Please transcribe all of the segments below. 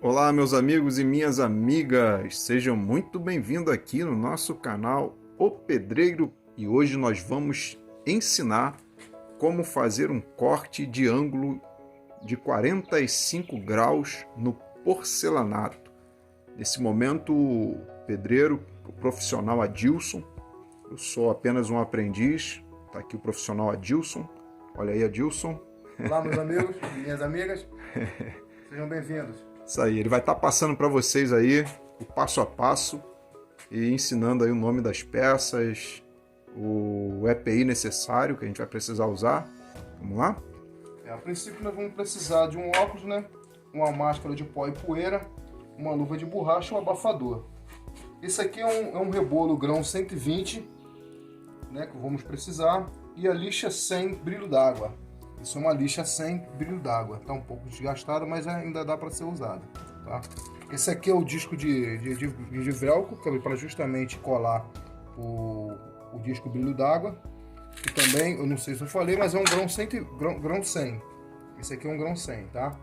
Olá, meus amigos e minhas amigas, sejam muito bem-vindos aqui no nosso canal O Pedreiro, e hoje nós vamos ensinar como fazer um corte de ângulo de 45 graus no porcelanato. Nesse momento, o pedreiro, o profissional Adilson, eu sou apenas um aprendiz, está aqui o profissional Adilson, olha aí, Adilson. Olá, meus amigos e minhas amigas, sejam bem-vindos. Isso aí, ele vai estar passando para vocês aí o passo a passo e ensinando aí o nome das peças, o EPI necessário que a gente vai precisar usar. Vamos lá? A princípio nós vamos precisar de um óculos, né? Uma máscara de pó e poeira, uma luva de borracha e um abafador. Esse aqui é um rebolo grão 120, né? Que vamos precisar, e a lixa 100 brilho d'água. Isso é uma lixa sem brilho d'água. Está um pouco desgastada, mas ainda dá para ser usada. Tá? Esse aqui é o disco de velcro, que é para justamente colar o disco brilho d'água. E também, eu não sei se eu falei, mas é um grão 100. Esse aqui é um grão 100, tá?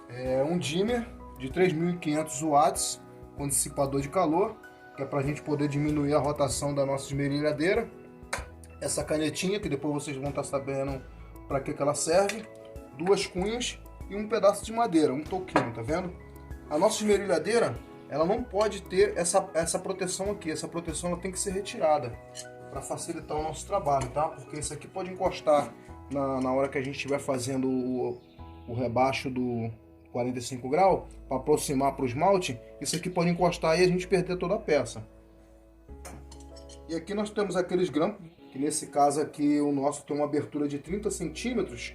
É um dimmer de 3.500 watts com dissipador de calor, que é para a gente poder diminuir a rotação da nossa esmerilhadeira. Essa canetinha, que depois vocês vão estar sabendo para que ela serve, duas cunhas e um pedaço de madeira, um toquinho, tá vendo? A nossa esmerilhadeira, ela não pode ter essa proteção aqui, essa proteção ela tem que ser retirada para facilitar o nosso trabalho, tá? Porque isso aqui pode encostar na hora que a gente estiver fazendo o rebaixo do 45 graus, para aproximar para o esmalte, isso aqui pode encostar e a gente perder toda a peça. E aqui nós temos aqueles grampos, que nesse caso aqui o nosso tem uma abertura de 30 centímetros,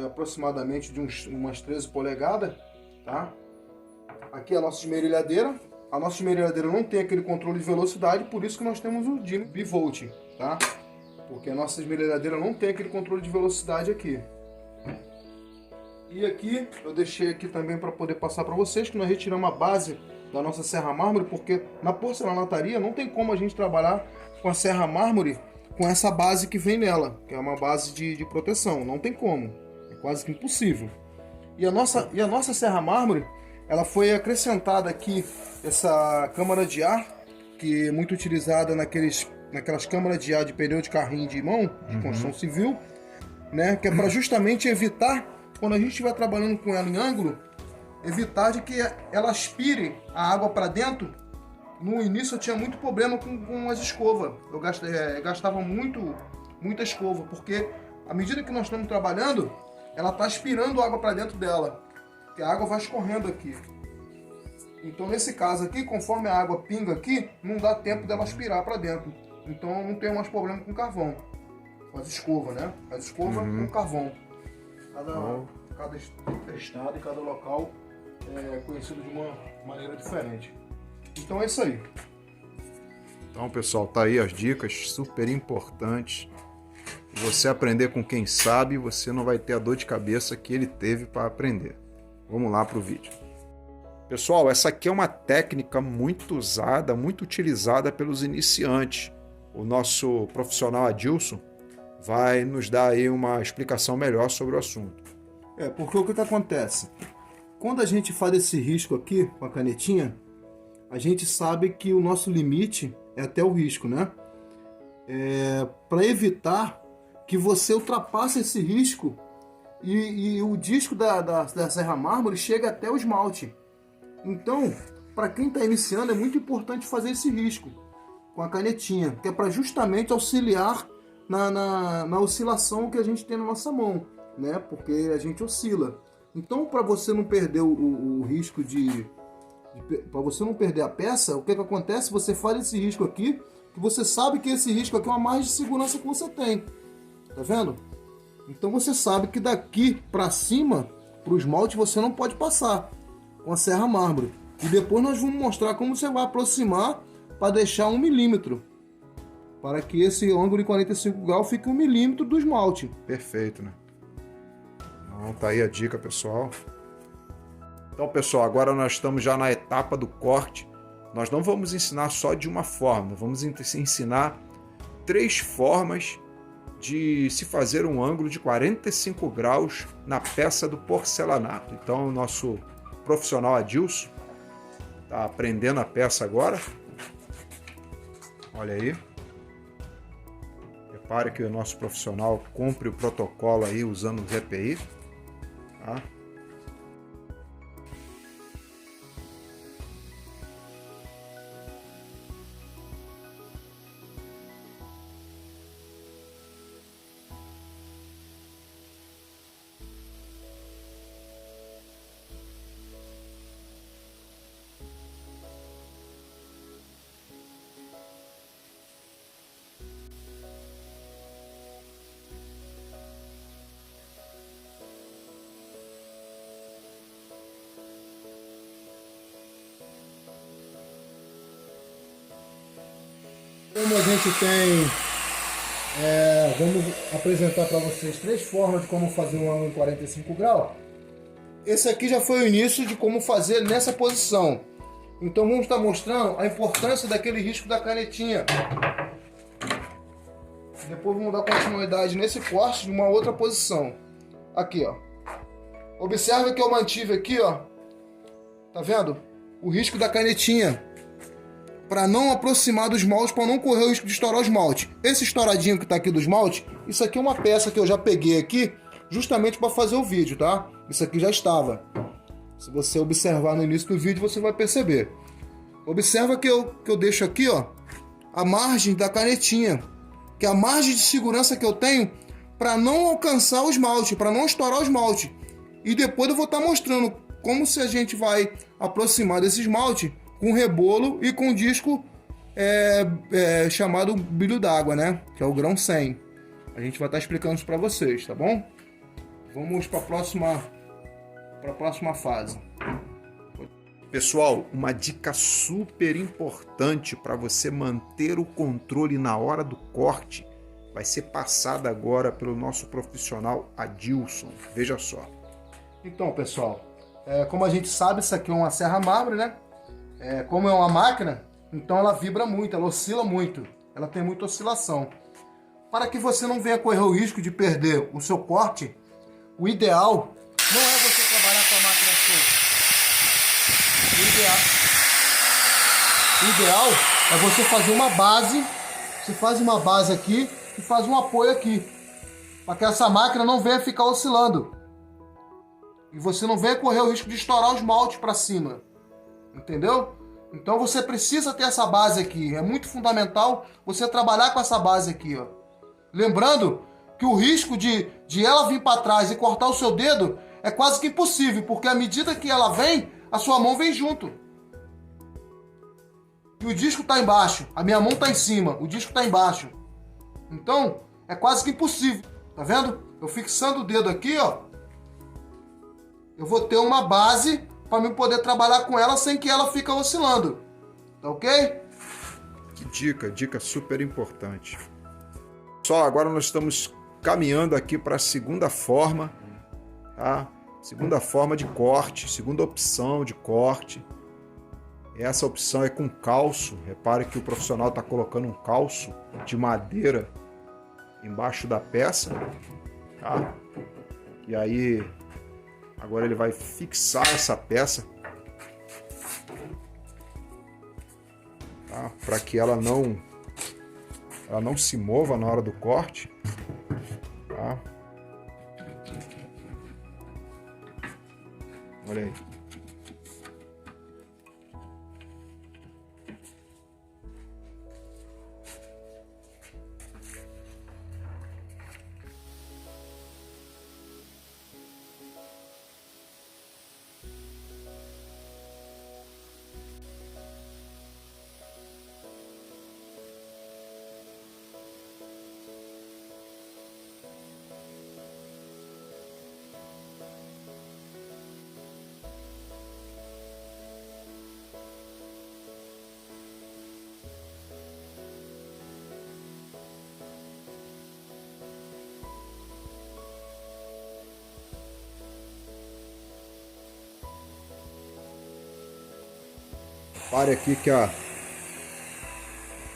aproximadamente de umas 13 polegadas, tá? Aqui é a nossa esmerilhadeira. A nossa esmerilhadeira não tem aquele controle de velocidade, por isso que nós temos o dimmer bivolt, tá? Porque a nossa esmerilhadeira não tem aquele controle de velocidade aqui. E aqui eu deixei aqui também para poder passar para vocês que nós retiramos a base da nossa serra mármore, porque na porcelanataria não tem como a gente trabalhar com a serra mármore com essa base que vem nela, que é uma base de proteção. Não tem como, é quase que impossível. E a nossa serra mármore, ela foi acrescentada aqui, essa câmara de ar, que é muito utilizada naquelas câmaras de ar de pneu de carrinho de mão, de construção civil, né? Que é para justamente evitar, quando a gente estiver trabalhando com ela em ângulo, evitar de que ela aspire a água para dentro. No início eu tinha muito problema com as escovas. Eu gastava muita escova, porque à medida que nós estamos trabalhando, ela está aspirando água para dentro dela, que a água vai escorrendo aqui. Então nesse caso aqui, conforme a água pinga aqui, não dá tempo dela aspirar para dentro. Então eu não tenho mais problema com carvão, com as escovas, né? As escovas com carvão. Cada estado e cada local é conhecido de uma maneira diferente. Então é isso aí. Então, pessoal, tá aí as dicas super importantes. Você aprender com quem sabe, você não vai ter a dor de cabeça que ele teve para aprender. Vamos lá para o vídeo. Pessoal, essa aqui é uma técnica muito usada, muito utilizada pelos iniciantes. O nosso profissional Adilson vai nos dar aí uma explicação melhor sobre o assunto. Porque o que acontece? Quando a gente faz esse risco aqui com a canetinha, a gente sabe que o nosso limite é até o risco, né? Para evitar que você ultrapasse esse risco e o disco da serra mármore chega até o esmalte. Então, para quem está iniciando, é muito importante fazer esse risco com a canetinha, que é para justamente auxiliar na oscilação que a gente tem na nossa mão, né? Porque a gente oscila. Então, para você não perder o risco para você não perder a peça, o que acontece? Você faz esse risco aqui, que você sabe que esse risco aqui é uma margem de segurança que você tem. Tá vendo? Então você sabe que daqui para cima, para o esmalte, você não pode passar com a serra mármore. E depois nós vamos mostrar como você vai aproximar para deixar 1 milímetro. Para que esse ângulo de 45 graus fique 1 milímetro do esmalte. Perfeito, né? Então, tá aí a dica, pessoal. Então, pessoal, agora nós estamos já na etapa do corte. Nós não vamos ensinar só de uma forma, vamos ensinar 3 formas de se fazer um ângulo de 45 graus na peça do porcelanato. Então, o nosso profissional Adilson. Tá aprendendo a peça agora. Olha aí. Repare que o nosso profissional cumpre o protocolo aí usando o VPI. Tá? Como a gente tem, vamos apresentar para vocês 3 formas de como fazer um ângulo em 45 graus. Esse aqui já foi o início de como fazer nessa posição. Então vamos estar mostrando a importância daquele risco da canetinha. Depois vamos dar continuidade nesse corte de uma outra posição. Aqui, ó. Observa que eu mantive aqui, ó. Tá vendo? O risco da canetinha. Para não aproximar do esmalte, para não correr o risco de estourar o esmalte. Esse estouradinho que está aqui do esmalte, isso aqui é uma peça que eu já peguei aqui, justamente para fazer o vídeo, tá? Isso aqui já estava. Se você observar no início do vídeo, você vai perceber. Observa que eu deixo aqui, ó, a margem da canetinha, que é a margem de segurança que eu tenho para não alcançar o esmalte, para não estourar o esmalte. E depois eu vou estar mostrando como se a gente vai aproximar desse esmalte com rebolo e com disco chamado brilho d'água, né? Que é o grão 100. A gente vai estar explicando isso para vocês, tá bom? Vamos para a próxima fase. Pessoal, uma dica super importante para você manter o controle na hora do corte vai ser passada agora pelo nosso profissional Adilson. Veja só. Então, pessoal, como a gente sabe, isso aqui é uma serra mármore, né? Como é uma máquina, então ela vibra muito, ela oscila muito, ela tem muita oscilação. Para que você não venha correr o risco de perder o seu corte, o ideal não é você trabalhar com a máquina solta. O ideal é você fazer uma base, você faz uma base aqui e faz um apoio aqui, para que essa máquina não venha ficar oscilando. E você não venha correr o risco de estourar os esmalte para cima. Entendeu? Então você precisa ter essa base aqui. É muito fundamental você trabalhar com essa base aqui, ó. Lembrando que o risco de ela vir para trás e cortar o seu dedo é quase que impossível, porque à medida que ela vem, a sua mão vem junto. E o disco está embaixo, a minha mão está em cima, o disco está embaixo. Então, é quase que impossível. Tá vendo? Eu fixando o dedo aqui, ó. Eu vou ter uma base para eu poder trabalhar com ela sem que ela fique oscilando. Tá ok? Que dica super importante. Pessoal, agora nós estamos caminhando aqui para a segunda forma, tá? Segunda forma de corte, segunda opção de corte. Essa opção é com calço. Repare que o profissional está colocando um calço de madeira embaixo da peça, tá? E aí agora ele vai fixar essa peça, tá? Para que ela não se mova na hora do corte, tá? Olha aí. Repare aqui que a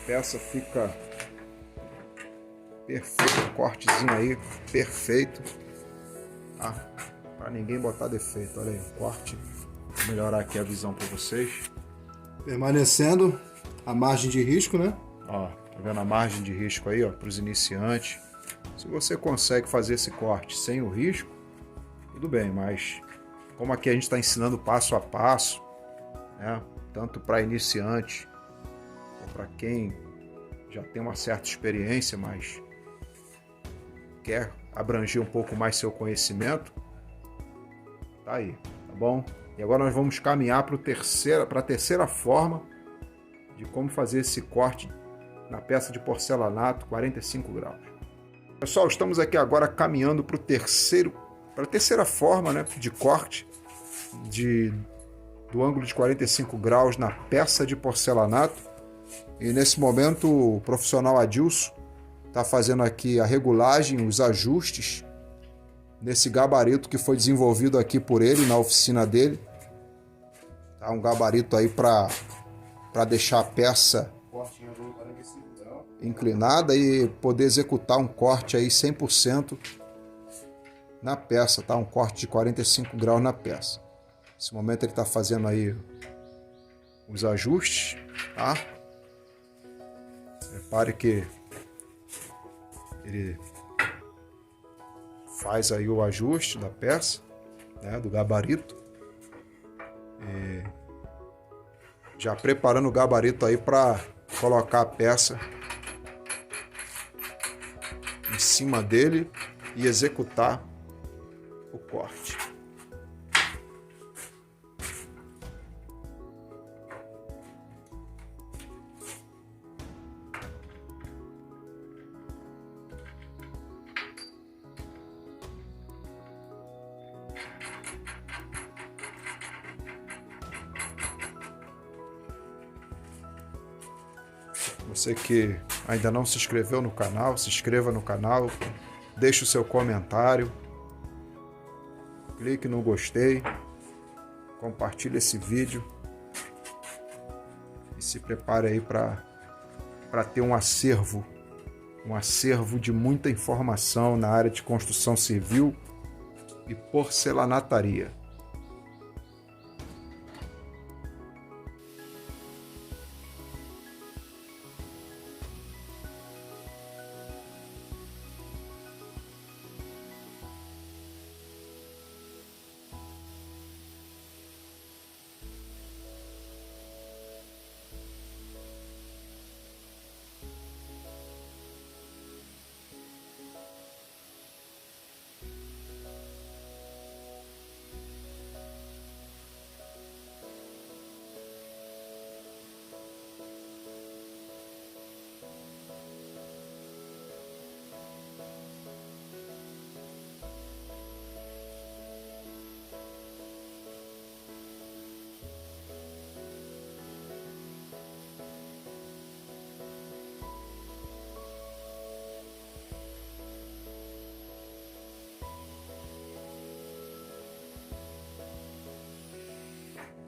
peça fica perfeita, cortezinho aí, perfeito, tá? Para ninguém botar defeito. Olha aí, corte Vou melhorar aqui a visão para vocês. Permanecendo a margem de risco, né? Ó, tá vendo a margem de risco aí, ó, para os iniciantes. Se você consegue fazer esse corte sem o risco, tudo bem, mas como aqui a gente está ensinando passo a passo, né, tanto para iniciante ou para quem já tem uma certa experiência, mas quer abranger um pouco mais seu conhecimento, tá aí, tá bom? E agora nós vamos caminhar para a terceira forma de como fazer esse corte na peça de porcelanato 45 graus. Pessoal, estamos aqui agora caminhando para a terceira forma, né, de corte do ângulo de 45 graus na peça de porcelanato. E nesse momento o profissional Adilson está fazendo aqui a regulagem, os ajustes nesse gabarito que foi desenvolvido aqui por ele na oficina dele. Tá um gabarito aí para deixar a peça inclinada e poder executar um corte aí 100% na peça, tá? Um corte de 45 graus na peça. Nesse momento ele está fazendo aí os ajustes, tá? Repare que ele faz aí o ajuste da peça, né, do gabarito, e já preparando o gabarito aí para colocar a peça em cima dele e executar o corte. Você que ainda não se inscreveu no canal, se inscreva no canal, deixe o seu comentário, clique no gostei, compartilhe esse vídeo e se prepare aí para ter um acervo de muita informação na área de construção civil e porcelanataria.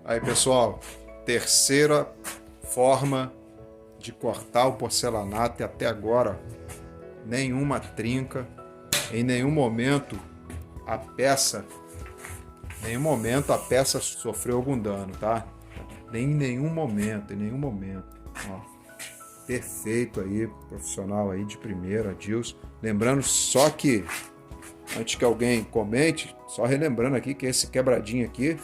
Aí, pessoal, terceira forma de cortar o porcelanato e até agora nenhuma trinca, em nenhum momento a peça sofreu algum dano, tá? Em nenhum momento. Ó, perfeito aí, profissional aí de primeira, Adilson. Lembrando só que, antes que alguém comente, só relembrando aqui que esse quebradinho aqui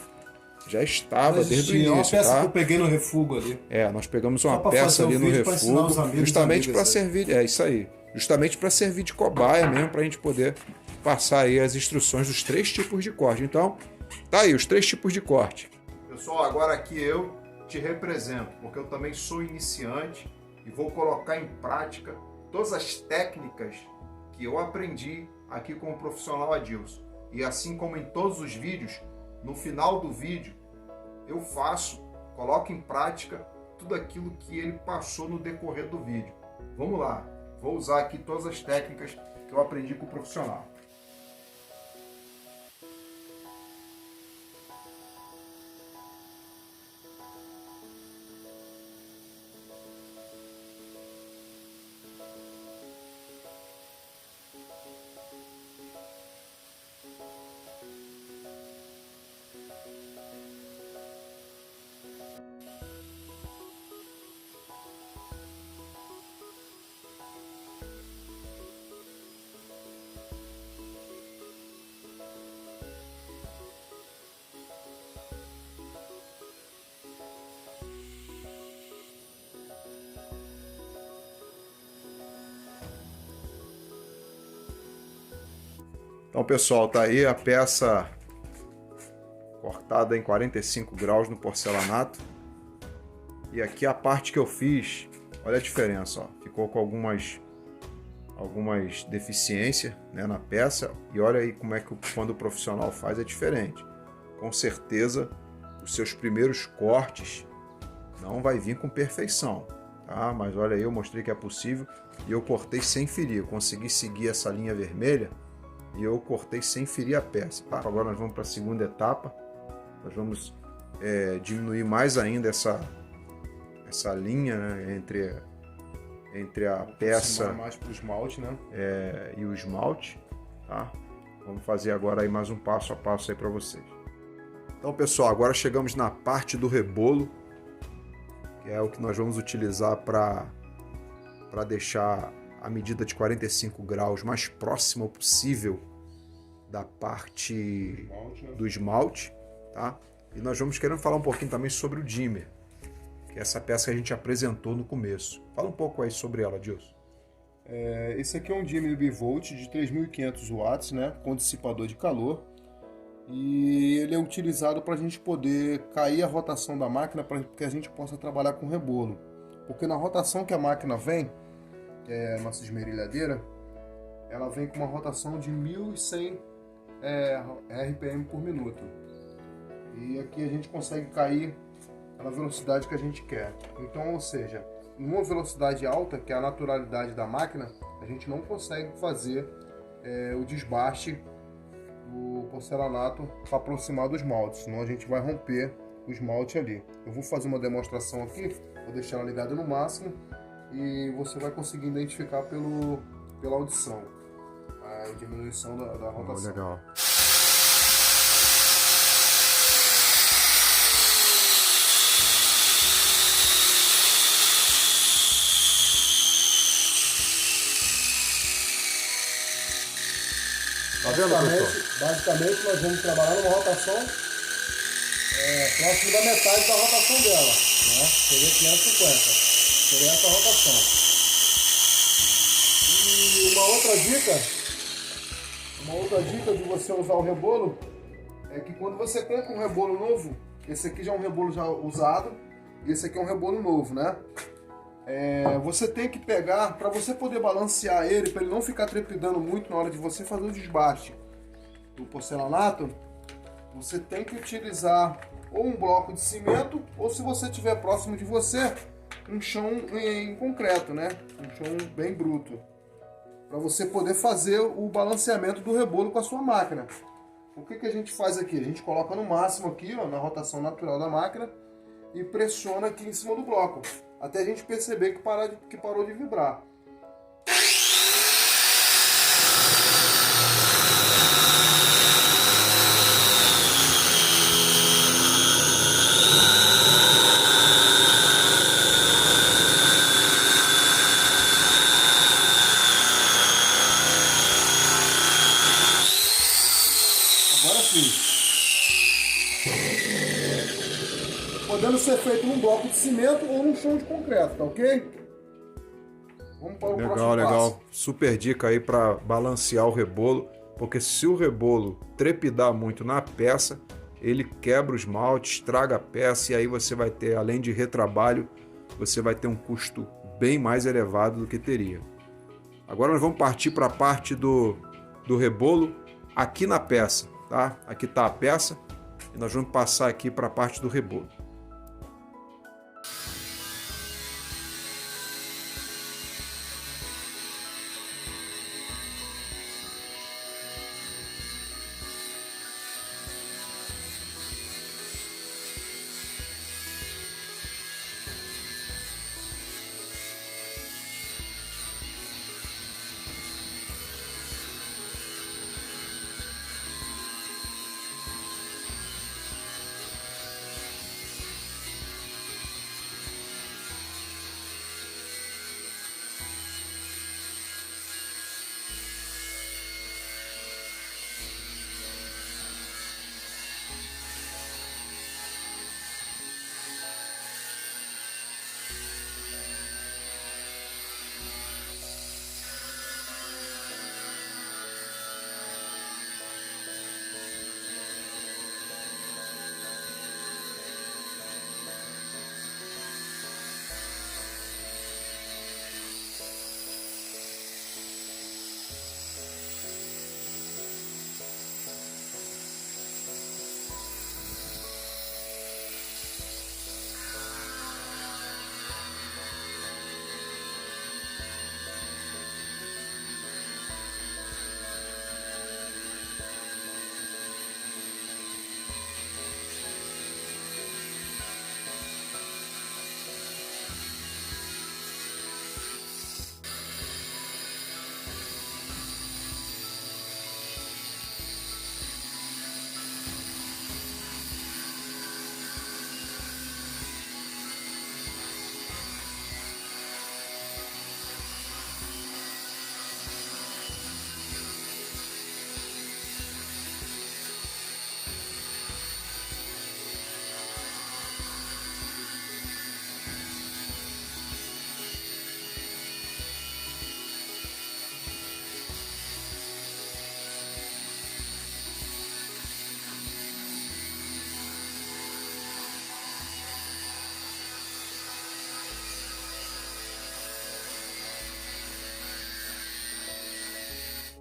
já estava desde o início, uma peça, tá? que eu peguei no refúgio ali. Nós pegamos uma peça ali no refúgio, justamente para servir, isso aí, justamente para servir de cobaia mesmo, para a gente poder passar aí as instruções dos 3 tipos de corte. Então, tá aí os 3 tipos de corte. Pessoal, agora aqui eu te represento, porque eu também sou iniciante e vou colocar em prática todas as técnicas que eu aprendi aqui com o profissional Adilson. E assim como em todos os vídeos, no final do vídeo eu coloco em prática tudo aquilo que ele passou no decorrer do vídeo. Vamos lá, vou usar aqui todas as técnicas que eu aprendi com o profissional. Então, pessoal, tá aí a peça cortada em 45 graus no porcelanato. E aqui a parte que eu fiz, olha a diferença, ó. Ficou com algumas deficiências, né, na peça. E olha aí como é que quando o profissional faz é diferente. Com certeza, os seus primeiros cortes não vai vir com perfeição, tá? Mas olha aí, eu mostrei que é possível e eu cortei sem ferir. Eu consegui seguir essa linha vermelha e eu cortei sem ferir a peça, tá? Agora nós vamos para a segunda etapa. Nós vamos diminuir mais ainda essa linha, né, entre a peça mais pro esmalte, né? E o esmalte, tá? Vamos fazer agora aí mais um passo a passo aí para vocês. Então, pessoal, agora chegamos na parte do rebolo, que é o que nós vamos utilizar para deixar a medida de 45 graus mais próxima possível da parte do esmalte, tá? E nós vamos querendo falar um pouquinho também sobre o dimmer, que é essa peça que a gente apresentou no começo. Fala um pouco aí sobre ela, Dilson. Esse aqui é um dimmer bivolt de 3.500 watts, né, com dissipador de calor. E ele é utilizado para a gente poder cair a rotação da máquina para que a gente possa trabalhar com rebolo. Porque na rotação que a máquina vem, que é a nossa esmerilhadeira, ela vem com uma rotação de 1.100 RPM por minuto. E aqui a gente consegue cair na velocidade que a gente quer. Então, ou seja, em uma velocidade alta, que é a naturalidade da máquina, a gente não consegue fazer o desbaste do porcelanato para aproximar do esmalte, senão a gente vai romper o esmalte ali. Eu vou fazer uma demonstração aqui, vou deixar ela ligada no máximo e você vai conseguir identificar pela audição a diminuição da rotação. Legal. Tá vendo, pessoal? Basicamente, nós vamos trabalhar numa rotação próximo da metade da rotação dela, né? Seria 550. Seria essa rotação. E uma outra dica de você usar o rebolo é que quando você compra um rebolo novo, esse aqui já é um rebolo já usado, e esse aqui é um rebolo novo, né? Você tem que pegar, para você poder balancear ele, para ele não ficar trepidando muito na hora de você fazer o desbaste do porcelanato, você tem que utilizar ou um bloco de cimento, ou se você tiver próximo de você, um chão em concreto, né? Um chão bem bruto, para você poder fazer o balanceamento do rebolo com a sua máquina. O que a gente faz aqui? A gente coloca no máximo aqui, ó, na rotação natural da máquina, e pressiona aqui em cima do bloco, até a gente perceber que parou de vibrar. Agora sim. Podendo ser feito num bloco de cimento ou num chão de concreto, tá ok? Vamos para o próximo passo. Legal. Super dica aí para balancear o rebolo, porque se o rebolo trepidar muito na peça, ele quebra o esmalte, estraga a peça e aí você vai ter, além de retrabalho, você vai ter um custo bem mais elevado do que teria. Agora nós vamos partir para a parte do rebolo aqui na peça, tá? Aqui está a peça e nós vamos passar aqui para a parte do rebolo.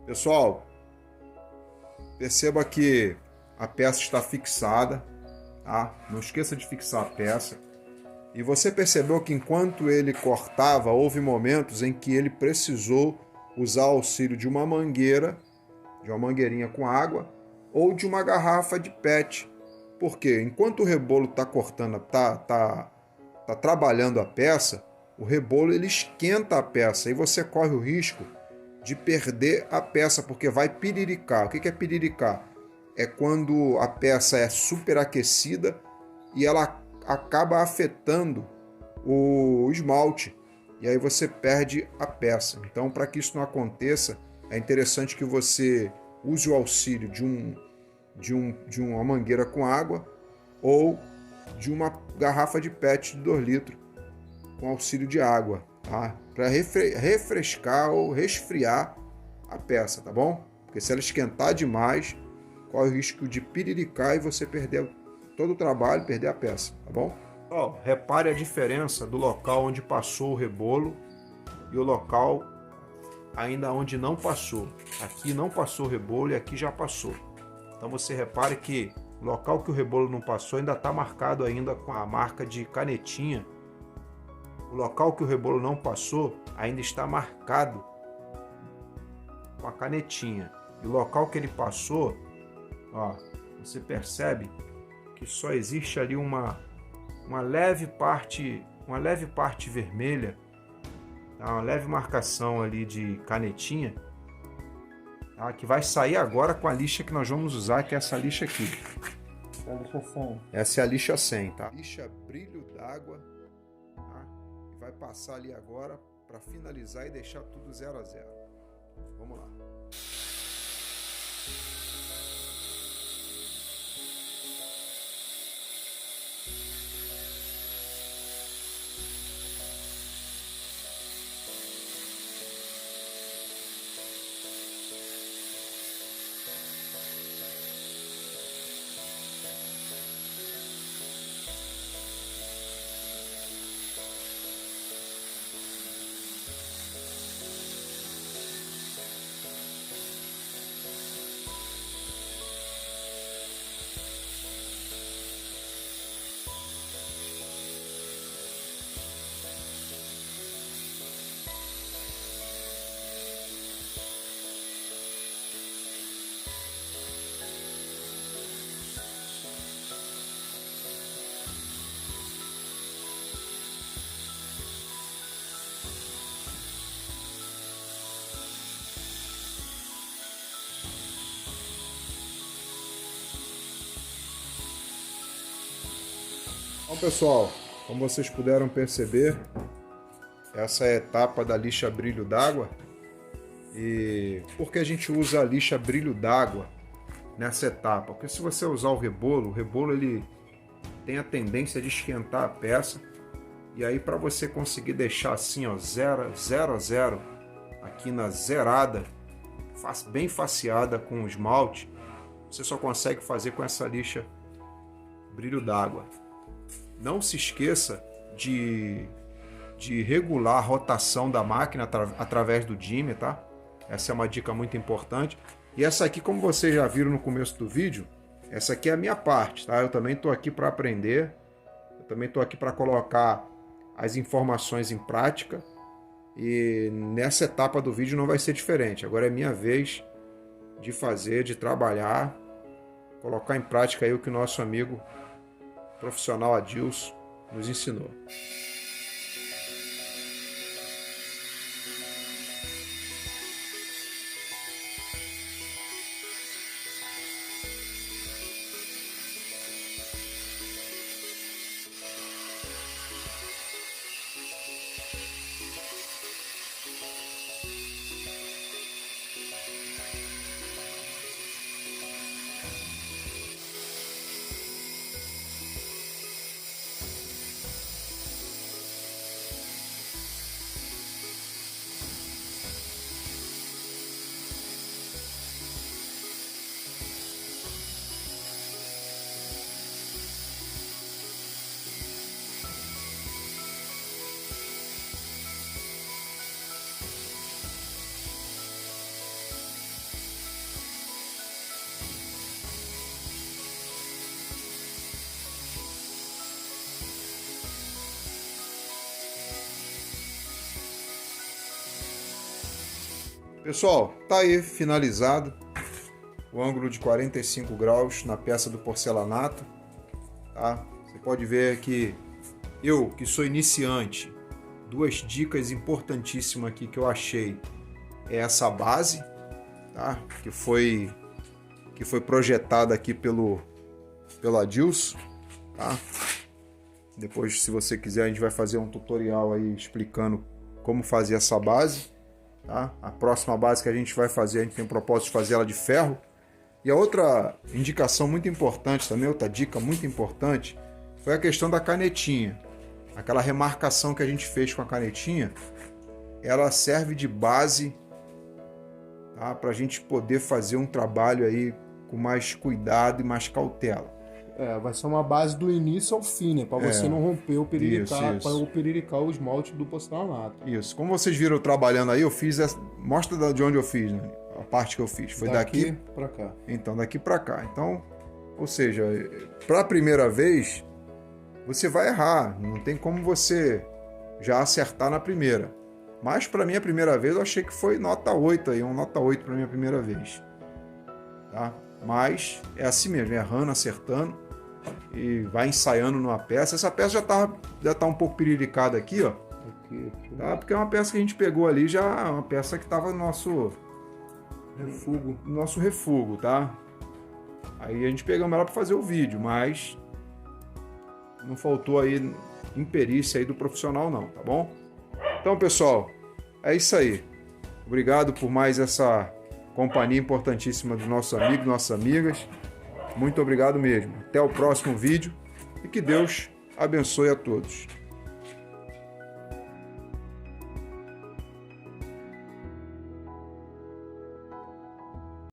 Pessoal, perceba que a peça está fixada, tá? Não esqueça de fixar a peça. E você percebeu que enquanto ele cortava, houve momentos em que ele precisou usar o auxílio de uma mangueira, de uma mangueirinha com água, ou de uma garrafa de PET. Por quê? Enquanto o rebolo está cortando, tá trabalhando a peça, o rebolo ele esquenta a peça e você corre o risco de perder a peça, porque vai piriricar. O que é piriricar? É quando a peça é superaquecida e ela acaba afetando o esmalte, e aí você perde a peça. Então, para que isso não aconteça, é interessante que você use o auxílio de uma mangueira com água ou de uma garrafa de PET de 2 litros com auxílio de água, tá? Para refrescar ou resfriar a peça, tá bom? Porque se ela esquentar demais, corre o risco de piriricar e você perder todo o trabalho, perder a peça, tá bom? Repare a diferença do local onde passou o rebolo e o local ainda onde não passou. Aqui não passou o rebolo e aqui já passou. Então você repare que o local que o rebolo não passou ainda está marcado ainda com a marca de canetinha. O local que o rebolo não passou ainda está marcado com a canetinha. E o local que ele passou, ó, você percebe que só existe ali uma leve parte vermelha, tá? Uma leve marcação ali de canetinha, tá? Que vai sair agora com a lixa que nós vamos usar, que é essa lixa aqui. É a lixa 100. Essa é a lixa 100, tá? Lixa brilho d'água, tá? E vai passar ali agora para finalizar e deixar tudo 0 a 0. Vamos lá. Bom, pessoal, como vocês puderam perceber, essa é a etapa da lixa brilho d'água. E por que a gente usa a lixa brilho d'água nessa etapa? Porque se você usar o rebolo ele tem a tendência de esquentar a peça. E aí, para você conseguir deixar assim, ó, 0 a 0 aqui na zerada, bem faceada com o esmalte, você só consegue fazer com essa lixa brilho d'água. Não se esqueça de regular a rotação da máquina através do dimmer, tá? Essa é uma dica muito importante. E essa aqui, como vocês já viram no começo do vídeo, essa aqui é a minha parte, tá? Eu também estou aqui para aprender, eu também estou aqui para colocar as informações em prática. E nessa etapa do vídeo não vai ser diferente. Agora é minha vez de fazer, de trabalhar, colocar em prática aí o que o nosso amigo profissional Adilson nos ensinou. Pessoal, tá aí finalizado o ângulo de 45 graus na peça do porcelanato, tá? Você pode ver que eu, que sou iniciante, duas dicas importantíssimas aqui que eu achei é essa base, tá? Que foi projetada aqui pelo Adilson, tá? Depois, se você quiser, a gente vai fazer um tutorial aí explicando como fazer essa base, tá? A próxima base que a gente vai fazer, a gente tem o propósito de fazer ela de ferro. E a outra indicação muito importante também, outra dica muito importante, foi a questão da canetinha. Aquela remarcação que a gente fez com a canetinha, ela serve de base, tá? Para a gente poder fazer um trabalho aí com mais cuidado e mais cautela. Vai ser uma base do início ao fim, né? Para você não romper o periricar, Isso. para o periricar o esmalte do porcelanato. Isso. Como vocês viram eu trabalhando aí, eu fiz mostra de onde eu fiz, né? A parte que eu fiz. Foi daqui para cá. Então, daqui para cá. Então, ou seja, para a primeira vez, você vai errar. Não tem como você já acertar na primeira. Mas para mim, a primeira vez, eu achei que foi nota 8 aí. nota 8 para mim a primeira vez. Tá? Mas é assim mesmo, errando, acertando. E vai ensaiando numa peça. Essa peça já tá um pouco piriricada aqui, ó. Aqui. Tá? Porque é uma peça que a gente pegou ali, já uma peça que estava no nosso refugo, tá? Aí a gente pegamos ela para fazer o vídeo, mas não faltou aí imperícia aí do profissional não, tá bom? Então, pessoal, é isso aí. Obrigado por mais essa companhia importantíssima dos nossos amigos, nossas amigas. Muito obrigado mesmo. Até o próximo vídeo e que Deus abençoe a todos.